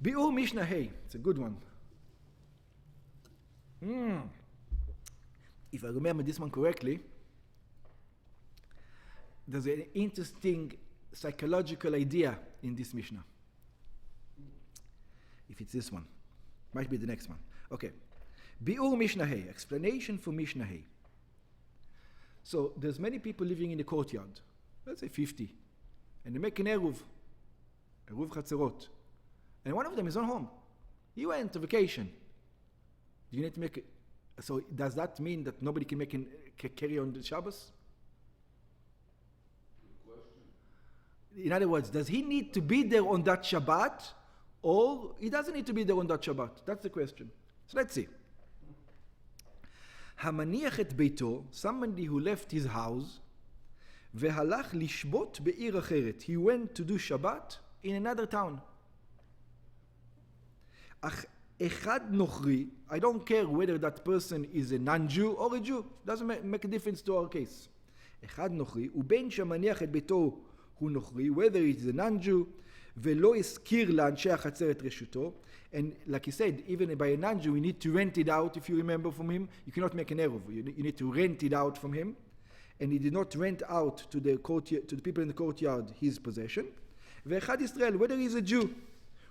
Bi'ur Mishnah Hey. It's a good one. If I remember this one correctly, there's an interesting psychological idea in this Mishnah. If it's this one. Might be the next one. Okay. Bi'ur Mishnah Hey. Explanation for Mishnah Hey. So there's many people living in the courtyard. Let's say 50. And they make an Eruv Chatzerot. And one of them is on home. He went to vacation. Do you need to make it? So does that mean that nobody can carry on the Shabbos? In other words, does he need to be there on that Shabbat, or he doesn't need to be there on that Shabbat? That's the question. So let's see. Hamaniach et beito, somebody who left his house, vehalach lishbot be'ir acheret. He went to do Shabbat in another town. Ach echad nochri, I don't care whether that person is a non-Jew or a Jew. Doesn't make a difference to our case. Echad nochri, uben shamaniach et beito hu nochri, whether it's a non-Jew, velo eskir la'anshei hachatzer et reshuto. And like he said, even by a non-Jew, we need to rent it out, if you remember from him. You cannot make an Eruv. You need to rent it out from him. And he did not rent out to the people in the courtyard his possession. Ve'echad Israel, whether he's a Jew,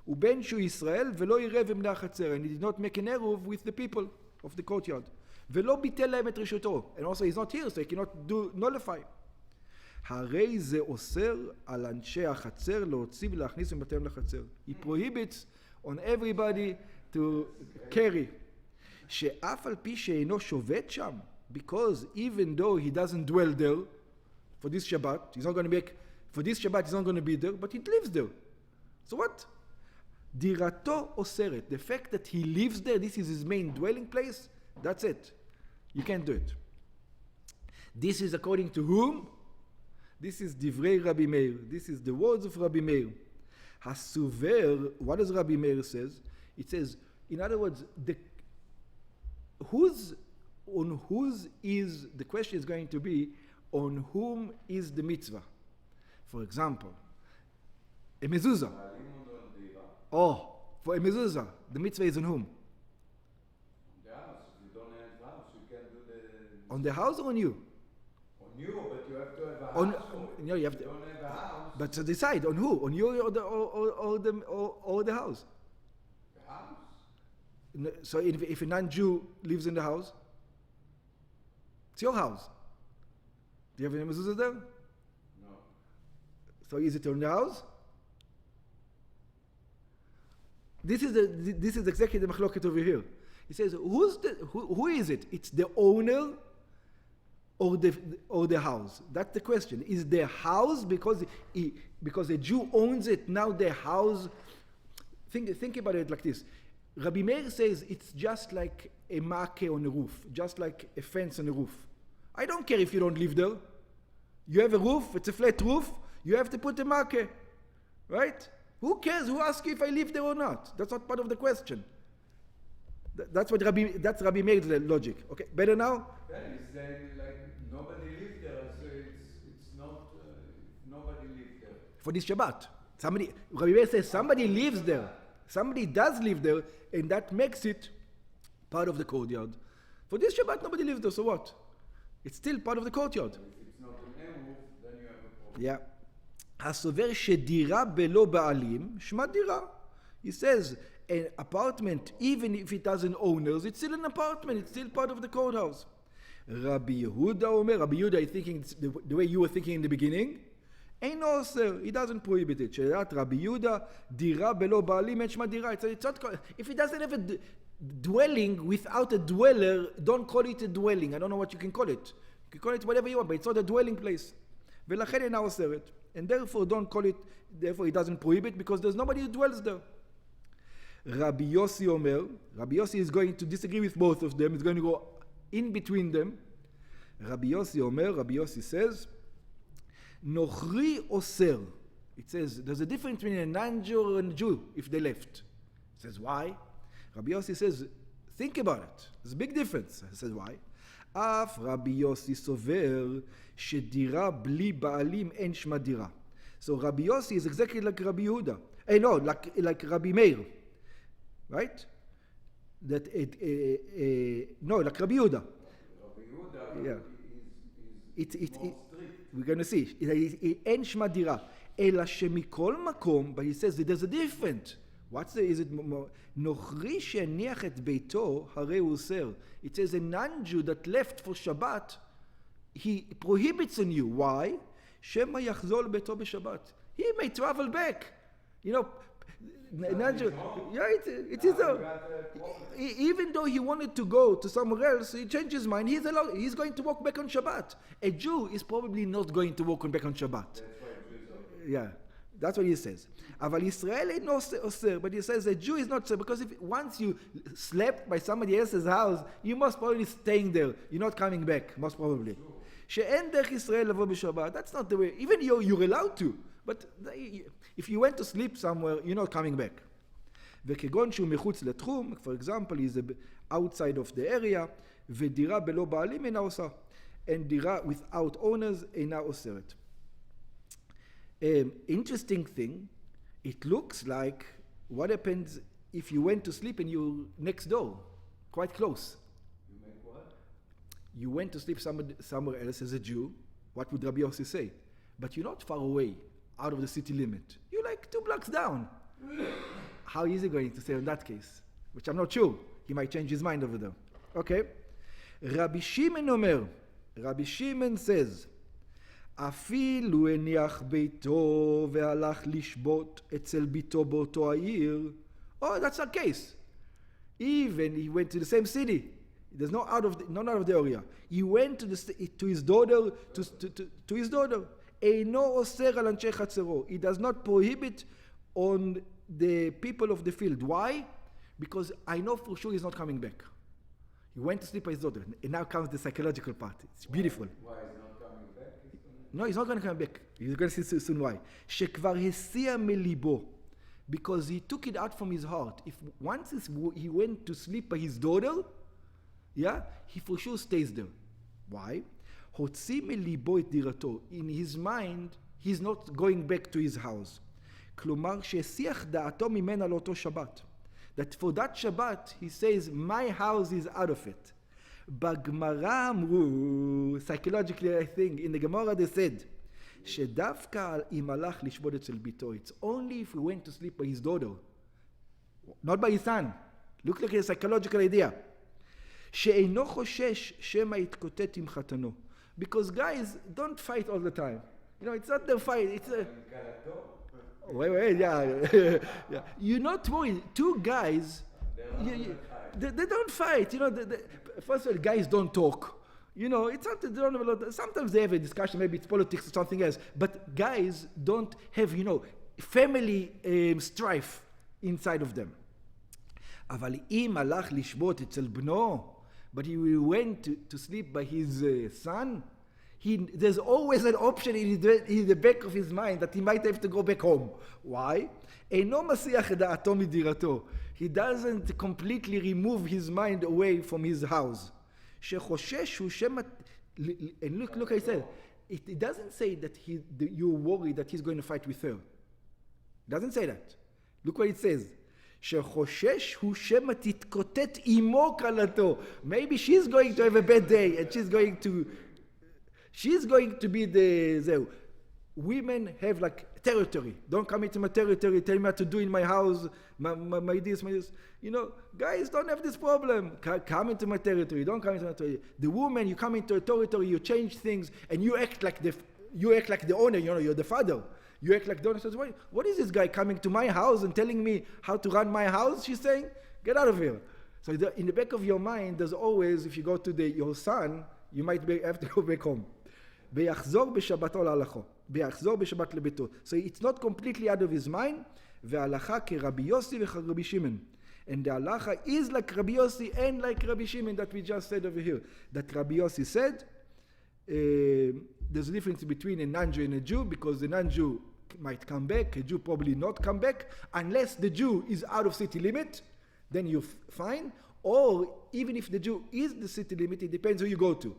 uben shu Israel, velo yirev emnei hachatzer, and he did not make an Eruv with the people of the courtyard. Velo bitel lahem et reshuto. And also he's not here, so he cannot nullify. הרי זה אוסר על אנשי החצר להוציא ולהכניס מבתיהם לחצר. He prohibits on everybody to carry. שאף על פי שאינו שובת שם, because even though he doesn't dwell there for this Shabbat, he's not going to be there, but he lives there. So what? דירתו אוסרת. The fact that he lives there, this is his main dwelling place, that's it. You can't do it. This is according to whom? This is Divrei Rabbi Meir. This is the words of Rabbi Meir. Hasuver, what does Rabbi Meir says? It says, in other words, the question is going to be, on whom is the mitzvah? For example, a mezuzah. For a mezuzah, the mitzvah is on whom? On the house. If you don't have the house, you can do the... On the house or on you? On you, but you have to have a house. No, you have to. You don't have a house. But to decide on who? On you or the house? The house. So if a non-Jew lives in the house, it's your house. Do you have any mezuzah there? No. So is it on the house? This is exactly the machloket over here. He says, who is it? It's the owner or the house? That's the question. Is the house because a Jew owns it, now the house? Think about it like this. Rabbi Meir says it's just like a make on a roof, just like a fence on a roof. I don't care if you don't live there. You have a roof, it's a flat roof, you have to put a make, right? Who cares? Who asks if I live there or not? That's not part of the question. That's Rabbi Meir's logic. Okay, better now? Then he's saying like nobody lives there, so it's not nobody lives there. For this Shabbat. Rabbi Meir says somebody lives there. Somebody does live there, and that makes it part of the courtyard. For this Shabbat, nobody lives there, so what? It's still part of the courtyard. If it's not an Eruv, then you have a problem. Yeah. הסובר שדירה בלא בעלים, שמה דירה. He says, an apartment, even if it doesn't owners, it's still an apartment, it's still part of the courthouse. Rabbi Yehuda Omer, Rabbi Yehuda is thinking the way you were thinking in the beginning. Ain't no sir, he doesn't prohibit it. שאלת Rabbi Yehuda, דירה בלא בעלים, אין שמה דירה. It's not, if it doesn't have a dwelling without a dweller, don't call it a dwelling. I don't know what you can call it. You can call it whatever you want, but it's not a dwelling place. ולכן אינה אוסרת. And therefore don't call it, therefore it doesn't prohibit, because there's nobody who dwells there. Rabbi Yossi Omer, Rabbi Yossi is going to disagree with both of them, he's going to go in between them. Rabbi Yossi Omer, Rabbi Yossi says, Nochri Oser. It says, there's a difference between a non-Jew and a Jew if they left. It says, why? Rabbi Yossi says, think about it. There's a big difference. He says, why? אף רבי יוסי סובר שדירה בלי בעלים אין שמה דירה. So Rabbi Yossi is exactly like Rabbi Yehuda. No, like Rabbi Meir. right? That no, like Rabbi Yehuda. Rabbi Yehuda Yeah. is It, more strict. we're going to see. אין שמה דירה, אלא שמכל מקום, but he says that there's a different. What's the, is it more? נוכרי שהניח את ביתו, הרי הוא אוסר. It says a non-Jew that left for Shabbat, he prohibits on you. Why? שמא יחזור לביתו בשבת. He may travel back. You know, non-Jew, yeah, it is even though he wanted to go to somewhere else, he changed his mind. He's going to walk back on Shabbat. A Jew is probably not going to walk back on Shabbat. Yeah, that's what he says. אבל ישראל אינו אוסר, but he says a Jew is not so, because if once you slept by somebody else's house, you must probably staying there. You're not coming back, most probably. שאין דרך ישראל לבוא בשבת. That's not the way. Even you're allowed to, but if you went to sleep somewhere, you're not coming back. וכגון שהוא מחוץ לתחום, for example, he's outside of the area, ודירה בלא בעלים אינה עושה. and דירה without owners אינה אוסרת. Interesting thing, it looks like what happens if you went to sleep and you're next door, quite close. You make what? You went to sleep somewhere else as a Jew, what would Rabbi Yossi say? But you're not far away, out of the city limit. You're like 2 blocks down. How is he going to say in that case? Which I'm not sure. He might change his mind over there. Okay. Rabbi Shimon Omer. Rabbi Shimon says, אפילו הניח ביתו והלך לשבות אצל ביתו באותו העיר. Oh, that's our case. Even he went to the same city. There's not out of the area. He went to his daughter, to his daughter. אינו אוסר על אנשי חצרו. He does not prohibit on the people of the field. Why? Because I know for sure he's not coming back. He went to sleep with his daughter. And now comes the psychological part. It's beautiful. Why is not coming back? No, he's not going to come back. He's going to see soon why. שכבר הסיע מליבו. Because he took it out from his heart. If once he went to sleep by his daughter, yeah, he for sure stays there. Why? הוציא מליבו את דירתו. In his mind, he's not going back to his house. כלומר, שהסיח דעתו ממנה לאותו שבת. That for that Shabbat, he says, my house is out of it. בגמרא אמרו, psychologically I think, in the Gemara they said, שדווקא אם הלך לשבות אצל ביתו, it's only if he went to sleep by his daughter, not by his son. Look like a psychological idea. שאינו חושש שמא יתקוטט עם חתנו. Because guys don't fight all the time. You know, it's not the fight, it's a... Wait, yeah. Yeah. You're not worried. 2 guys, they don't fight. You know, first of all, guys don't talk. You know, it's not, they don't have a lot. Sometimes they have a discussion, maybe it's politics or something else. But guys don't have, you know, family strife inside of them. אבל אם הלך לשבות אצל בנו, but he went to sleep by his son, there's always an option in the back of his mind that he might have to go back home. Why? אינו מסיח את דעתו מדירתו. He doesn't completely remove his mind away from his house. שחושש הוא שמא... And look I said, it doesn't say that you're worried that he's going to fight with her. It doesn't say that. Look what it says. שחושש הוא שמא תתקוטט עמו כלתו. Maybe she's going to have a bad day and she's going to be the women have like territory. Don't come into my territory, tell me what to do in my house, my this. You know, guys don't have this problem. Come into my territory, don't come into my territory. The woman, you come into a territory, you change things, and you act like the owner, you know, you're the father. You act like the owner. Says, what is this guy coming to my house and telling me how to run my house? She's saying, get out of here. So in the back of your mind, there's always, if you go to your son, you might have to go back home. ויחזור בשבתו להלכו. ויחזור בשבת לביתו. So it's not completely out of his mind. וההלכה כרבי יוסי וכרבי שמעון. And the halacha is like Rabbi Yossi and like Rabbi Shimon that we just said over here. That Rabbi Yossi said, there's a difference between a non-Jew and a Jew, because the non-Jew might come back, a Jew probably not come back, unless the Jew is out of city limit, then you're fine. Or even if the Jew is the city limit, it depends who you go to.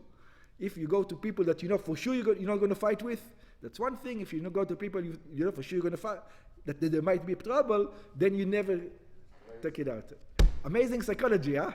If you go to people that you know for sure you're not going to fight with, that's one thing. If you don't go to people you know for sure you're going to fight, that there might be trouble, then you never take it out. Amazing psychology, huh?